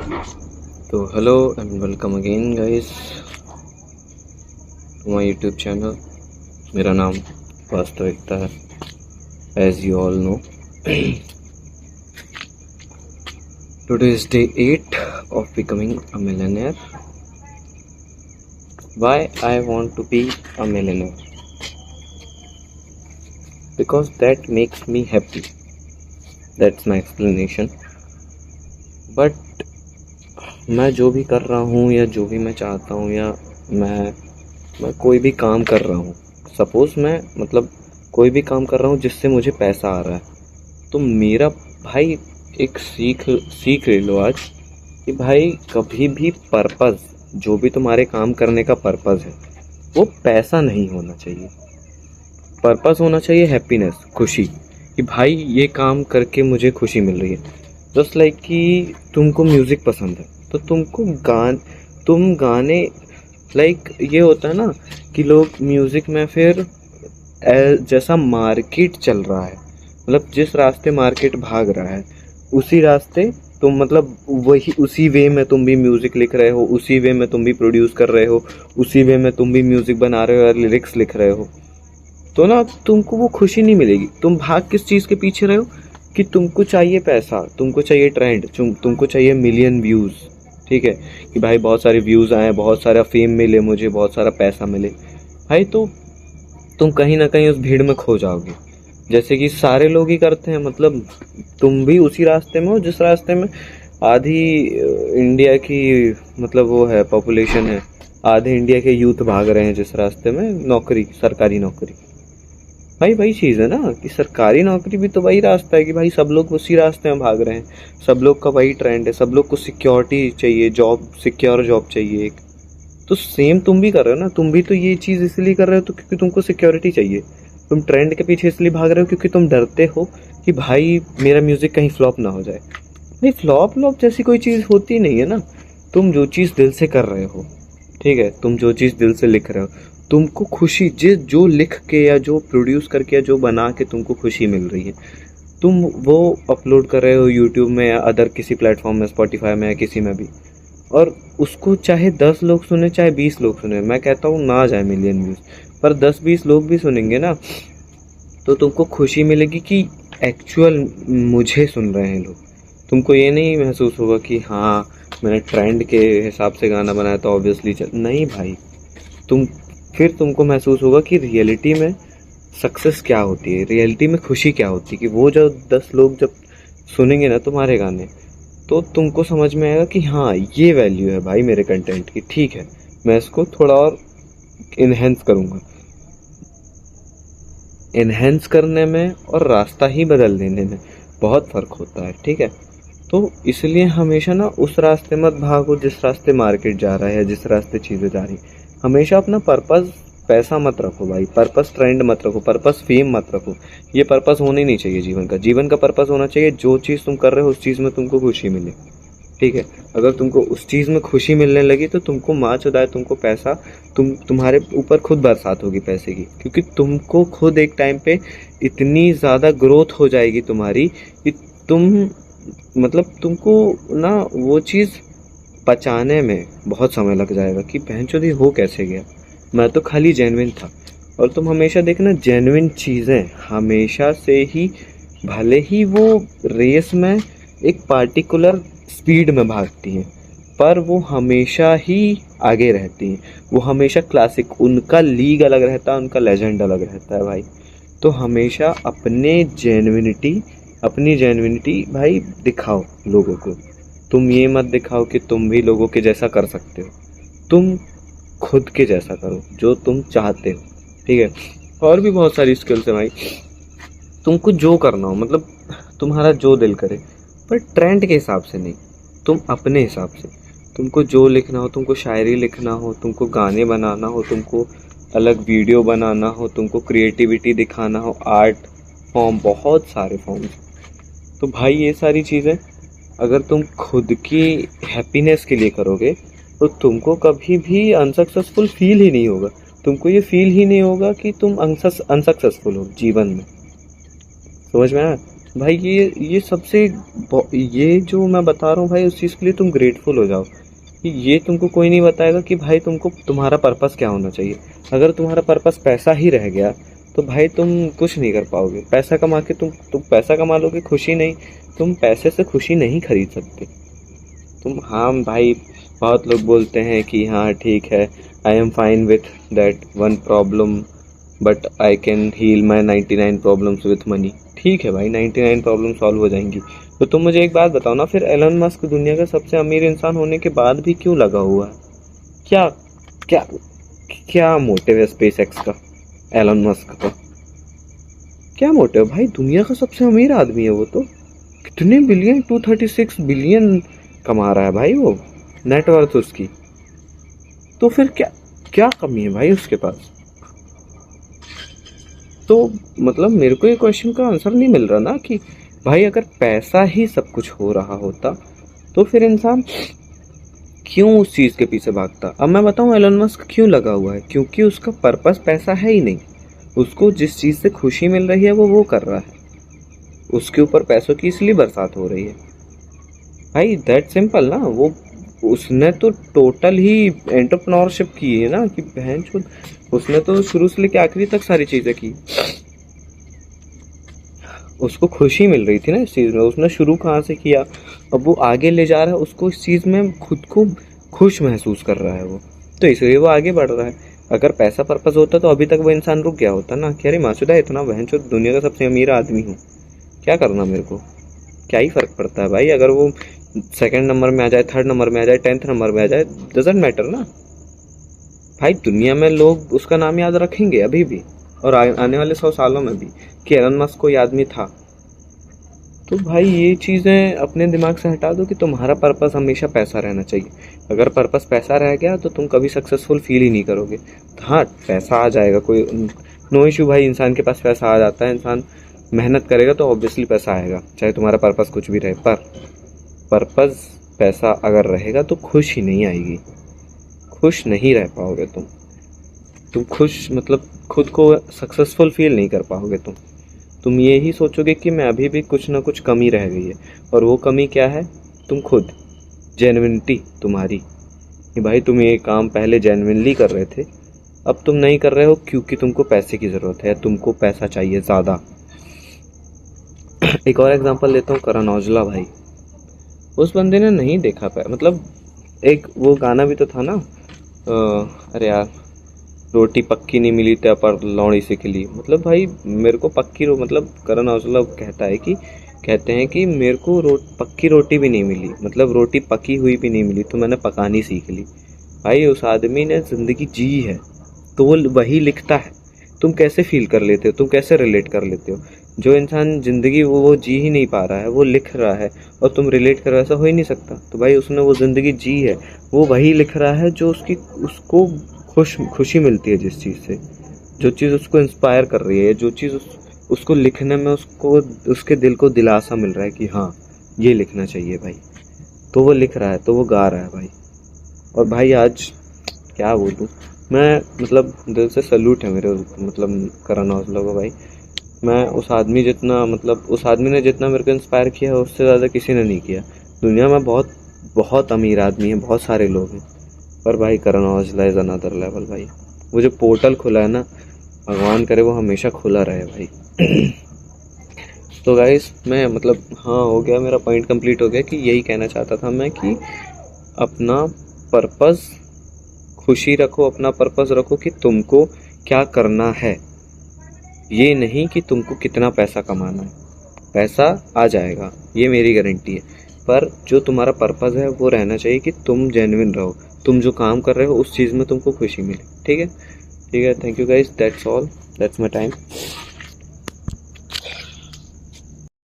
तो hello and welcome again guys to my YouTube channel. मेरा नाम वास्तविकता है, as you all know. Today is day 8 of becoming a millionaire. Why I want to be a millionaire? Because that makes me happy. That's my explanation. But मैं जो भी कर रहा हूँ या जो भी मैं चाहता हूँ या मैं कोई भी काम कर रहा हूँ, सपोज मैं कोई भी काम कर रहा हूँ जिससे मुझे पैसा आ रहा है, तो मेरा भाई एक सीख ले लो आज कि भाई कभी भी पर्पस, जो भी तुम्हारे काम करने का पर्पस है वो पैसा नहीं होना चाहिए। पर्पस होना चाहिए हैप्पीनेस, खुशी, कि भाई ये काम करके मुझे खुशी मिल रही है। जस्ट लाइक कि तुमको म्यूज़िक पसंद है तो तुम गाने ये होता है ना कि लोग म्यूज़िक में फिर जैसा मार्केट चल रहा है, जिस रास्ते मार्केट भाग रहा है उसी रास्ते तुम वही उसी वे में तुम भी म्यूज़िक लिख रहे हो, उसी वे में तुम भी प्रोड्यूस कर रहे हो, उसी वे में तुम भी म्यूज़िक बना रहे हो और लिरिक्स लिख रहे हो। तो ना तुमको वो खुशी नहीं मिलेगी। तुम भाग किस चीज़ के पीछे रहे हो कि तुमको चाहिए पैसा, तुमको चाहिए ट्रेंड, तुमको चाहिए मिलियन व्यूज़। ठीक है कि भाई बहुत सारे व्यूज़ आए, बहुत सारा फेम मिले, मुझे बहुत सारा पैसा मिले। भाई तो तुम कहीं ना कहीं उस भीड़ में खो जाओगे, जैसे कि सारे लोग ही करते हैं। तुम भी उसी रास्ते में हो जिस रास्ते में आधी इंडिया की वो है पॉपुलेशन है, आधे इंडिया के यूथ भाग रहे हैं जिस रास्ते में नौकरी, सरकारी नौकरी। भाई वही चीज़ है ना कि सरकारी नौकरी भी तो वही रास्ता है कि भाई सब लोग उसी रास्ते में भाग रहे हैं, सब लोग का वही ट्रेंड है, सब लोग को सिक्योरिटी चाहिए, जॉब, सिक्योर जॉब चाहिए एक। तो सेम तुम भी कर रहे हो ना, तुम भी तो ये चीज़ इसलिए कर रहे हो तो क्योंकि तुमको सिक्योरिटी चाहिए। तुम ट्रेंड के पीछे इसलिए भाग रहे हो क्योंकि तुम डरते हो कि भाई मेरा म्यूज़िक कहीं फ्लॉप ना हो जाए। भाई फ्लॉप जैसी कोई चीज़ होती नहीं है ना। तुम जो चीज़ दिल से कर रहे हो, ठीक है, तुम जो चीज़ दिल से लिख रहे हो, तुमको खुशी जो लिख के या जो प्रोड्यूस करके या जो बना के तुमको खुशी मिल रही है, तुम वो अपलोड कर रहे हो यूट्यूब में या अदर किसी प्लेटफॉर्म में, स्पॉटिफाई में या किसी में भी, और उसको चाहे 10 लोग सुने चाहे 20 लोग सुने, मैं कहता हूँ ना जाए मिलियन व्यूज़, पर 10-20 लोग भी सुनेंगे ना तो तुमको खुशी मिलेगी कि एक्चुअल मुझे सुन रहे हैं लोग। तुमको ये नहीं महसूस होगा कि हाँ मैंने ट्रेंड के हिसाब से गाना बनाया तो ऑब्वियसली नहीं भाई। तुमको महसूस होगा कि रियलिटी में सक्सेस क्या होती है, रियलिटी में खुशी क्या होती है, कि वो जो 10 लोग जब सुनेंगे ना तुम्हारे गाने तो तुमको समझ में आएगा कि हाँ ये वैल्यू है भाई मेरे कंटेंट की। ठीक है, मैं इसको थोड़ा और इन्हेंस करूँगा। इन्हेंस करने में और रास्ता ही बदल देने में बहुत फ़र्क होता है। ठीक है, तो इसलिए हमेशा ना उस रास्ते मत भागो जिस रास्ते मार्केट जा रहा है, जिस रास्ते चीज़ें जा रही। हमेशा अपना पर्पस पैसा मत रखो भाई, पर्पस ट्रेंड मत रखो, पर्पस फेम मत रखो। ये पर्पस होना ही नहीं चाहिए जीवन का पर्पस होना चाहिए जो चीज़ तुम कर रहे हो उस चीज़ में तुमको खुशी मिले। ठीक है, अगर तुमको उस चीज़ में खुशी मिलने लगी तो तुमको माँ चुदाए तुमको पैसा, तुम्हारे ऊपर खुद बरसात होगी पैसे की, क्योंकि तुमको खुद एक टाइम पे इतनी ज़्यादा ग्रोथ हो जाएगी तुम्हारी कि तुमको ना वो चीज़ पचाने में बहुत समय लग जाएगा कि बहनचोद हो कैसे गया, मैं तो खाली जेन्युइन था। और तुम हमेशा देखना जेन्युइन चीज़ें हमेशा से ही, भले ही वो रेस में एक पार्टिकुलर स्पीड में भागती हैं, पर वो हमेशा ही आगे रहती हैं, वो हमेशा क्लासिक, उनका लीग अलग रहता है, उनका लेजेंड अलग रहता है भाई। तो हमेशा अपनी जेन्युइनिटी भाई दिखाओ लोगों को। तुम ये मत दिखाओ कि तुम भी लोगों के जैसा कर सकते हो, तुम खुद के जैसा करो जो तुम चाहते हो। ठीक है, और भी बहुत सारी स्किल्स है भाई, तुमको जो करना हो, तुम्हारा जो दिल करे, पर ट्रेंड के हिसाब से नहीं, तुम अपने हिसाब से। तुमको जो लिखना हो, तुमको शायरी लिखना हो, तुमको गाने बनाना हो, तुमको अलग वीडियो बनाना हो, तुमको क्रिएटिविटी दिखाना हो, आर्ट फॉर्म, बहुत सारे फॉर्म्स। तो भाई ये सारी चीज़ें अगर तुम खुद की हैप्पीनेस के लिए करोगे तो तुमको कभी भी अनसक्सेसफुल फील ही नहीं होगा। तुमको ये फील ही नहीं होगा कि तुम अनसक्सेसफुल हो जीवन में। समझ में आया? भाई ये सबसे ये जो मैं बता रहा हूँ भाई, उस चीज़ के लिए तुम ग्रेटफुल हो जाओ कि ये तुमको कोई नहीं बताएगा कि भाई तुमको तुम्हारा पर्पस क्या होना चाहिए। अगर तुम्हारा पर्पस पैसा ही रह गया तो भाई तुम कुछ नहीं कर पाओगे। पैसा कमा के तुम पैसा कमा लोगे, खुशी नहीं। तुम पैसे से खुशी नहीं खरीद सकते तुम। हाँ भाई, बहुत लोग बोलते हैं कि हाँ ठीक है, I am fine with that one problem but I can heal my 99 problems with money. ठीक है भाई, 99 प्रॉब्लम सॉल्व हो जाएंगी। तो तुम मुझे एक बात बताओ ना, फिर एलन मस्क दुनिया का सबसे अमीर इंसान होने के बाद भी क्यों लगा हुआ है? क्या क्या क्या मोटिव है स्पेस एक्स का, एलन मस्क का? क्या मोटिव भाई? दुनिया का सबसे अमीर आदमी है वो तो। कितने बिलियन, 236 बिलियन कमा रहा है भाई वो, नेटवर्थ उसकी। तो फिर क्या क्या कमी है भाई उसके पास? तो मतलब मेरे को ये क्वेश्चन का आंसर नहीं मिल रहा ना कि भाई अगर पैसा ही सब कुछ हो रहा होता तो फिर इंसान क्यों उस चीज के पीछे भागता। अब मैं बताऊं एलन मस्क क्यों लगा हुआ है, क्योंकि उसका पर्पस पैसा है ही नहीं। उसको जिस चीज से खुशी मिल रही है वो कर रहा है। उसके ऊपर पैसों की इसलिए बरसात हो रही है भाई, दैट सिंपल ना। वो उसने तो टोटल ही एंटरप्रेन्योरशिप की है ना कि बहन चोद, उसने तो शुरू से लेकर आखिरी तक सारी चीजें की। उसको खुशी मिल रही थी ना इस चीज में, उसने शुरू कहाँ से किया, अब वो आगे ले जा रहा है उसको इस चीज में, खुद को खुश महसूस कर रहा है वो, तो इसलिए वो आगे बढ़ रहा है। अगर पैसा पर्पस होता तो अभी तक वो इंसान रुक गया होता ना कि अरे मासूदा इतना बहन चोद दुनिया का सबसे अमीर आदमी हूँ, क्या करना मेरे को, क्या ही फर्क पड़ता है भाई अगर वो सेकंड नंबर में आ जाए, थर्ड नंबर में आ जाए, 10th नंबर में आ जाए, डजंट मैटर ना भाई। दुनिया में लोग उसका नाम याद रखेंगे अभी भी, और आने वाले 100 सालों में भी कि एलन मस्क कोई आदमी था। तो भाई ये चीज़ें अपने दिमाग से हटा दो कि तुम्हारा पर्पस हमेशा पैसा रहना चाहिए। अगर पर्पस पैसा रह गया तो तुम कभी सक्सेसफुल फील ही नहीं करोगे। तो हाँ, पैसा आ जाएगा, कोई नो इशू भाई, इंसान के पास पैसा आ जाता है, इंसान मेहनत करेगा तो ऑब्वियसली पैसा आएगा, चाहे तुम्हारा पर्पस कुछ भी रहे। पर पर्पस पैसा अगर रहेगा तो खुश ही नहीं आएगी, खुश नहीं रह पाओगे तुम खुश मतलब खुद को सक्सेसफुल फील नहीं कर पाओगे तुम ये ही सोचोगे कि मैं अभी भी कुछ ना कुछ कमी रह गई है। और वो कमी क्या है? तुम खुद, जेन्युइनिटी तुम्हारी कि भाई तुम ये काम पहले जेन्युइनली कर रहे थे, अब तुम नहीं कर रहे हो क्योंकि तुमको पैसे की ज़रूरत है, तुमको पैसा चाहिए ज़्यादा। एक और एग्जांपल लेता हूँ, करण औजला भाई। उस बंदे ने नहीं देखा पाया, मतलब एक वो गाना भी तो था ना, अरे यार, रोटी पक्की नहीं मिली तो पर लौड़ी से खिली। मतलब भाई मेरे को पक्की मतलब करण औजला कहते हैं कि मेरे को पक्की रोटी भी नहीं मिली, मतलब रोटी पकी हुई भी नहीं मिली तो मैंने पकानी सीख ली। भाई उस आदमी ने जिंदगी जी है तो वो वही लिखता है। तुम कैसे फील कर लेते हो, तुम कैसे रिलेट कर लेते हो? जो इंसान जिंदगी वो जी ही नहीं पा रहा है, वो लिख रहा है और तुम रिलेट करो, ऐसा हो ही नहीं सकता। तो भाई उसने वो जिंदगी जी है, वो वही लिख रहा है जो उसको खुशी मिलती है, जिस चीज़ से, जो चीज़ उसको इंस्पायर कर रही है, जो चीज़ उसको लिखने में उसके दिल को दिलासा मिल रहा है कि हाँ ये लिखना चाहिए भाई, तो वो लिख रहा है, तो वो गा रहा है भाई। और भाई आज क्या बोलूँ मैं, मतलब दिल से सल्यूट है मेरे मतलब करण औजला को भाई। मैं उस आदमी ने जितना मेरे को इंस्पायर किया है उससे ज़्यादा किसी ने नहीं किया। दुनिया में बहुत बहुत अमीर आदमी है, बहुत सारे लोग हैं, पर भाई Karan Aujla is another level भाई। वो जो पोर्टल खुला है ना, भगवान करे वो हमेशा खुला रहे भाई। तो गाइस मैं हाँ, हो गया मेरा पॉइंट कंप्लीट हो गया कि यही कहना चाहता था मैं कि अपना पर्पस खुशी रखो, अपना पर्पस रखो कि तुमको क्या करना है, ये नहीं कि तुमको कितना पैसा कमाना है। पैसा आ जाएगा, ये मेरी गारंटी है, पर जो तुम्हारा पर्पस है वो रहना चाहिए कि तुम जेन्युइन रहो, तुम जो काम कर रहे हो उस चीज़ में तुमको खुशी मिले। ठीक है, thank you guys, that's all, that's my time.